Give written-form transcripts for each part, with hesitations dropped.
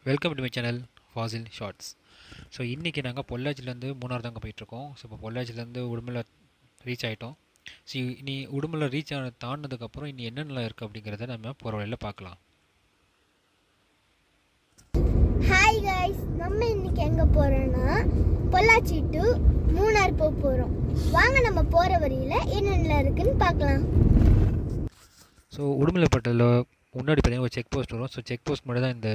Welcome to my channel Fazil shorts. So இன்றைக்கி நாங்கள் பொள்ளாச்சிலேருந்து மூணார் தாங்க போயிட்டுருக்கோம். ஸோ இப்போ பொள்ளாச்சிலேருந்து உடுமலை ரீச் ஆகிட்டோம். ஸோ இனி உடுமலை ரீச் ஆன தாண்டினதுக்கப்புறம் இனி என்னென்னலாம் இருக்குது அப்படிங்கிறத நம்ம போகிற வழியில் பார்க்கலாம். ஹாய் கைஸ், நம்ம இன்னைக்கு எங்கே போகிறோன்னா பொள்ளாச்சி டு மூணார் போக போகிறோம். வாங்க நம்ம போகிற வழியில் என்னென்ன இருக்குன்னு பார்க்கலாம். ஸோ உடுமலைப்பேட்டையில் முன்னாடி பார்த்தீங்கன்னா ஒரு செக் போஸ்ட் வரும். ஸோ செக் போஸ்ட் மட்டும் தான் இந்த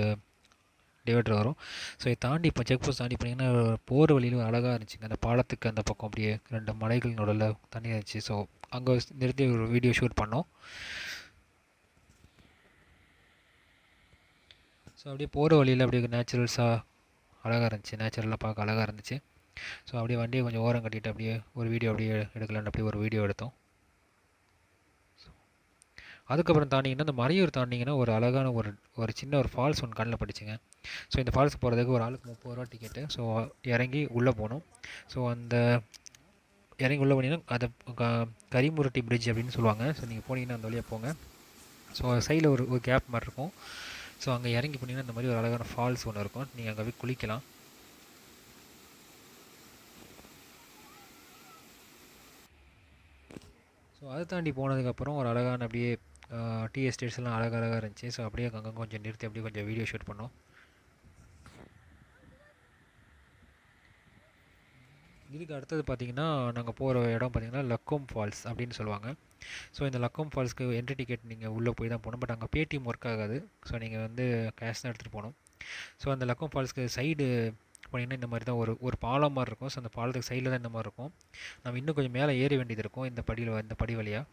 டிவைடர் வரும். ஸோ இதை தாண்டி இப்போ செக் போஸ்ட் தாண்டி போனீங்கன்னா போகிற வழியில் அழகாக இருந்துச்சுங்க. அந்த பாலத்துக்கு அந்த பக்கம் அப்படியே 2 மலைகள் நடுவில் தண்ணி இருந்துச்சு. ஸோ அங்கே நிறுத்தி ஒரு வீடியோ ஷூட் பண்ணோம். ஸோ அப்படியே போகிற வழியில் அப்படியே நேச்சுரல்ஸாக அழகாக இருந்துச்சு. நேச்சுரலாக பார்க்க அழகாக இருந்துச்சு. ஸோ அப்படியே வண்டியை கொஞ்சம் ஓரம் கட்டிட்டு அப்படியே ஒரு வீடியோ அப்படியே எடுக்கலான்னு அப்படியே ஒரு வீடியோ எடுத்தோம். அதுக்கப்புறம் தாண்டிங்கன்னா இந்த மறையூர் தாண்டிங்கன்னா ஒரு அழகான ஒரு சின்ன ஒரு ஃபால்ஸ் ஒன்று கண்ணில் பட்டுச்சுங்க. ஸோ இந்த ஃபால்ஸ் போகிறதுக்கு ஒரு ஆளுக்கு 30 ரூபா டிக்கெட்டு. ஸோ இறங்கி உள்ளே போகணும். ஸோ அந்த இறங்கி உள்ளே போனீங்கன்னா அதை கரிமுரட்டி பிரிட்ஜ் அப்படின்னு சொல்லுவாங்க. ஸோ நீங்கள் போனீங்கன்னா அந்த வழியாக போங்க. ஸோ சைடில் ஒரு கேப் மாதிரி இருக்கும். ஸோ அங்கே இறங்கி போனீங்கன்னா இந்த மாதிரி ஒரு அழகான ஃபால்ஸ் ஒன்று இருக்கும். நீங்கள் அங்கே போய் குளிக்கலாம். ஸோ அதை தாண்டி போனதுக்கப்புறம் ஒரு அழகான அப்படியே டீ எஸ்டேட்ஸ்லாம் அழகாக இருந்துச்சு. ஸோ அப்படியே அங்கே கொஞ்சம் நிறுத்தி அப்படியே கொஞ்சம் வீடியோ ஷூட் பண்ணோம். இதுக்கு அடுத்தது பார்த்திங்கன்னா நாங்கள் போகிற இடம் பார்த்திங்கன்னா லக்கோம் ஃபால்ஸ் அப்படின்னு சொல்லுவாங்க. ஸோ இந்த லக்கோம் ஃபால்ஸ்க்கு என்ட்ரி டிக்கெட் நீங்கள் உள்ளே போய் தான் போகணும். பட் அங்கே பேடிஎம் ஒர்க் ஆகாது. ஸோ நீங்கள் வந்து கேஷ் தான் எடுத்துகிட்டு போகணும். ஸோ அந்த லக்கோம் ஃபால்ஸ்க்கு சைடு போனீங்கன்னா இந்த மாதிரி தான் ஒரு பாலம் மாதிரி இருக்கும். ஸோ அந்த பாலத்துக்கு சைடில் தான் இந்த மாதிரி இருக்கும். நம்ம இன்னும் கொஞ்சம் மேலே ஏற வேண்டியது இருக்கும் இந்த படி வழியாக.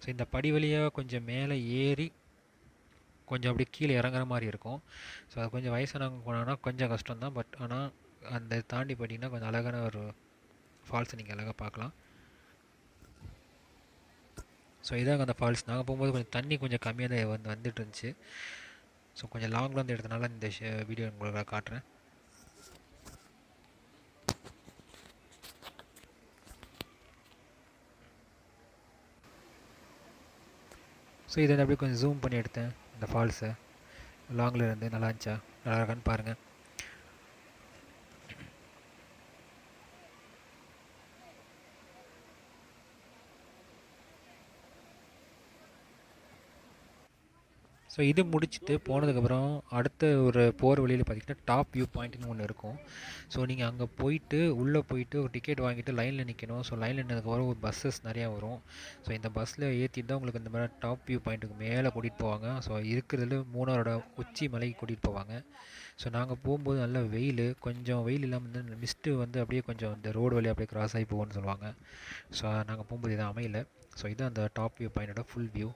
ஸோ இந்த படி வழியாக கொஞ்சம் மேலே ஏறி கொஞ்சம் அப்படியே கீழே இறங்குற மாதிரி இருக்கும். ஸோ அது கொஞ்சம் வயசானவங்க போனாங்கன்னா கொஞ்சம் கஷ்டம்தான். பட் ஆனால் அந்த தாண்டி போட்டிங்கன்னா கொஞ்சம் அழகான ஒரு ஃபால்ஸை நீங்கள் அழகாக பார்க்கலாம். ஸோ இதாங்க அந்த ஃபால்ஸ். நாங்கள் போகும்போது கொஞ்சம் தண்ணி கொஞ்சம் கம்மியாக தான் வந்துட்டு இருந்துச்சு. ஸோ கொஞ்சம் லாங்கில் வந்து எடுத்தனால இந்த வீடியோ உங்களுக்கு காட்டுறேன். ஸோ இதை அப்படியே கொஞ்சம் ஜூம் பண்ணி எடுத்தேன் இந்த ஃபால்ஸை. லாங்கில் இருந்து நல்லா இருந்துச்சா, நல்லா இருக்கான்னு பாருங்கள். ஸோ இது முடிச்சுட்டு போனதுக்கப்புறம் அடுத்த ஒரு போகிற வழியில் பார்த்திங்கன்னா டாப் வியூ பாயிண்ட்னு ஒன்று இருக்கும். ஸோ நீங்கள் அங்கே போயிட்டு உள்ளே போயிட்டு ஒரு டிக்கெட் வாங்கிட்டு லைனில் நிற்கணும். ஸோ லைனில் நின்றதுக்கப்புறம் ஒரு பஸ்ஸஸ் நிறையா வரும். ஸோ இந்த பஸ்ஸில் ஏற்றிட்டு தான் உங்களுக்கு இந்த மாதிரி டாப் வியூ பாயிண்ட்டுக்கு மேலே கூட்டிகிட்டு போவாங்க. ஸோ இருக்கிறதுல மூணாரோட உச்சி மலைக்கு கூட்டிகிட்டு போவாங்க. ஸோ நாங்கள் போகும்போது நல்ல கொஞ்சம் வெயில் இல்லாமல் வந்து மிஸ்ட்டு வந்து அப்படியே கொஞ்சம் இந்த ரோடு வழியாக அப்படியே கிராஸ் ஆகி போகும்னு சொல்லுவாங்க. ஸோ நாங்கள் போகும்போது இதை அமையல. ஸோ இதுதான் அந்த டாப் வியூ பாயிண்டோட ஃபுல் வியூ.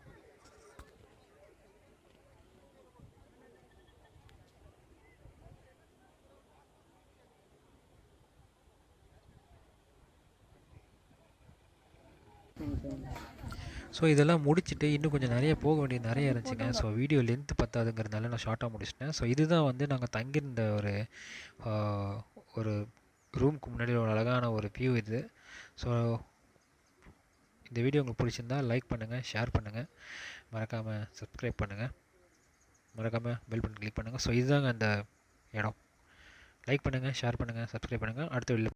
ஸோ இதெல்லாம் முடிச்சுட்டு இன்னும் கொஞ்சம் நிறைய போக வேண்டியது நிறைய இருந்துச்சுங்க. ஸோ வீடியோ லென்த்து பத்தாதுங்கிறதுனால நான் ஷார்ட்டாக முடிச்சிட்டேன். ஸோ இதுதான் வந்து நாங்கள் தங்கியிருந்த ஒரு ரூமுக்கு முன்னாடி ஒரு அழகான ஒரு வியூ இது. ஸோ இந்த வீடியோ உங்களுக்கு பிடிச்சிருந்தால் லைக் பண்ணுங்கள், ஷேர் பண்ணுங்கள், மறக்காமல் சப்ஸ்கிரைப் பண்ணுங்கள், மறக்காமல் பெல் பட்டன் கிளிக் பண்ணுங்கள். ஸோ இதுதாங்க அந்த இடம். லைக் பண்ணுங்கள், ஷேர் பண்ணுங்கள், சப்ஸ்கிரைப் பண்ணுங்கள். அடுத்த வீடியோ